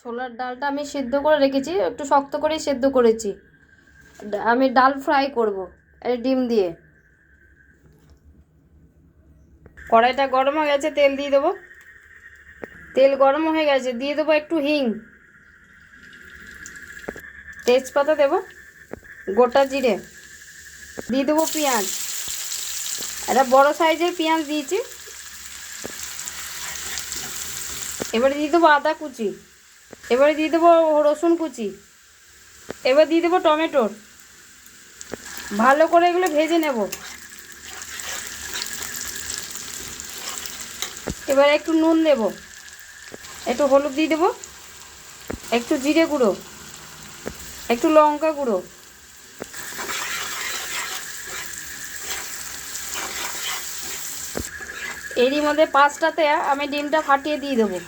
ছোলার ডালটা আমি সেদ্ধ করে রেখেছি, একটু শক্ত করেই সেদ্ধ করেছি। আমি ডাল ফ্রাই করব এই ডিম দিয়ে। কড়াইটা গরম হয়ে গেছে, তেল দিয়ে দেবো। তেল গরম হয়ে গেছে, দিয়ে দেবো একটু হিং, তেজপাতা দেবো, গোটা জিরে, দিয়ে দেবো পেঁয়াজ। একটা বড় সাইজের পেঁয়াজ দিয়েছি। এবারে দিয়ে দেবো আদা কুচি, এবারে দিয়ে দেবো রসুন কুচি, এবার দিয়ে দেবো টমেটোর। ভালো করে এগুলো ভেজে নেব। এবারে একটু নুন দেব, একটু হলুদ দিয়ে দেবো, একটু জিরে গুঁড়ো, একটু লঙ্কা গুঁড়ো, এরই মধ্যে পাঁচটাতে আমি ডিমটা ফাটিয়ে দিয়ে দেবো।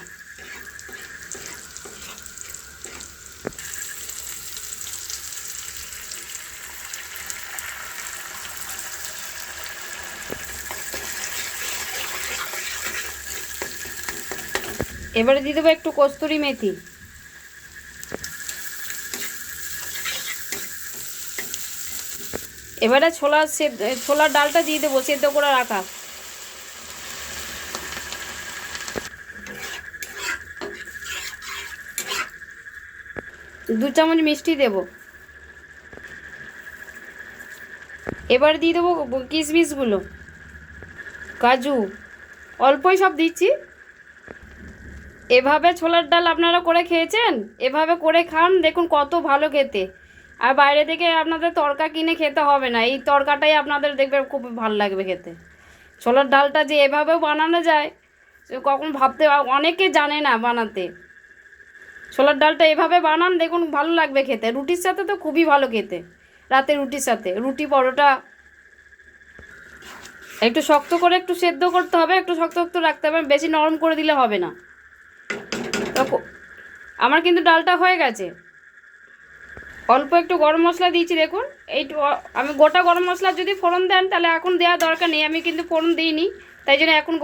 এবারে দিয়ে দেবো একটু কস্তুরি মেথি। এবারে ছোলার ডালটা দিয়ে দেবো সেদ্ধ করে রাখা। দু চামচ মিষ্টি দেব। এবার দিয়ে দেবো কিশমিশগুলো, কাজু, অল্পই সব দিচ্ছি। এভাবে ছোলার ডাল আপনারা করে খেয়েছেন? এভাবে করে খান, দেখুন কত ভালো খেতে। আর বাইরে থেকে আপনাদের তড়কা কিনে খেতে হবে না, এই তড়কাটাই আপনাদের দেখবে খুব ভালো লাগবে খেতে। ছোলার ডালটা যে এভাবেও বানানো যায় কখন ভাবতে, অনেকে জানে না বানাতে। ছোলার ডালটা এভাবে বানান, দেখুন ভালো লাগবে খেতে। রুটির সাথে তো খুবই ভালো খেতে, রাতে রুটির সাথে, রুটি পরোটা। একটু শক্ত করে একটু সেদ্ধ করতে হবে, একটু শক্ত শক্ত রাখতে হবে, বেশি নরম করে দিলে হবে না। আমার কিন্তু ডালটা হয়ে গেছে। অল্প একটু গরম মশলা দিয়েছি, দেখুন এইটু। আমি গোটা গরম মশলা যদি ফোড়ন দেন তাহলে এখন দেওয়ার দরকার নেই, আমি কিন্তু ফোড়ন দিইনি, তাই জন্য এখন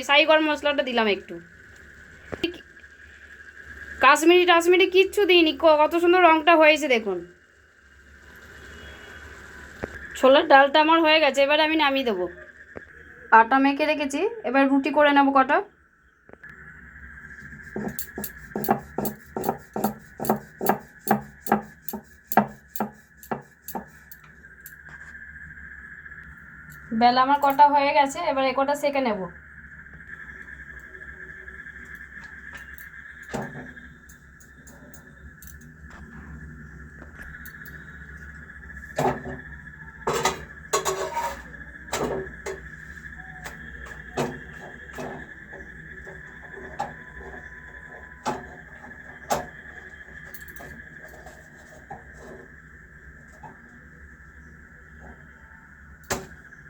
সাই গরম মশলাটা দিলাম একটু। কাশ্মীরি কিচ্ছু দিইনি, কত সুন্দর রঙটা হয়েছে দেখুন। ছোলার ডালটা আমার হয়ে গেছে, এবার আমি নামিয়ে দেবো। আটা মেখে রেখেছি, এবার রুটি করে নেবো কটা। বেলা আমার কটা হয়ে গেছে, এবার এ কটা সেঁকে নেব।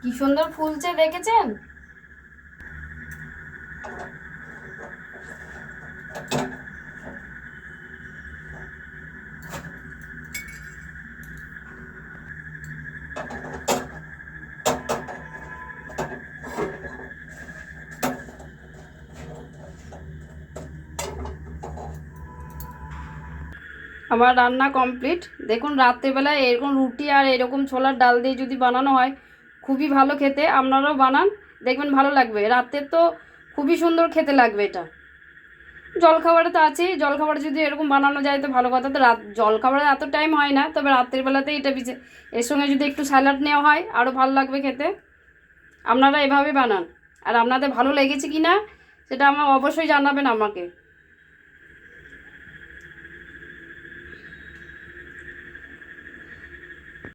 কি সুন্দর ফুলছে দেখেছেন? আমার রান্না কমপ্লিট। দেখুন রাত্রেবেলায় এরকম রুটি আর এরকম ছোলার ডাল দিয়ে যদি বানানো হয় খুবই ভালো খেতে। আপনারাও বানান, দেখবেন ভালো লাগবে। রাতে তো খুবই সুন্দর খেতে লাগবে এটা। জলখাবারে তো আছেই, জলখাবারে যদি এরকম বানানো যায় তো ভালো কথা। তো জলখাবারে এত টাইম হয় না, তবে রাত্রিবেলাতেই এটা এর সঙ্গে যদি একটু স্যালাড নেওয়া হয় আরও ভালো লাগবে খেতে। আপনারা এভাবে বানান। আর আপনাদের ভালো লেগেছে কি না সেটা আমার অবশ্যই জানাবেন আমাকে।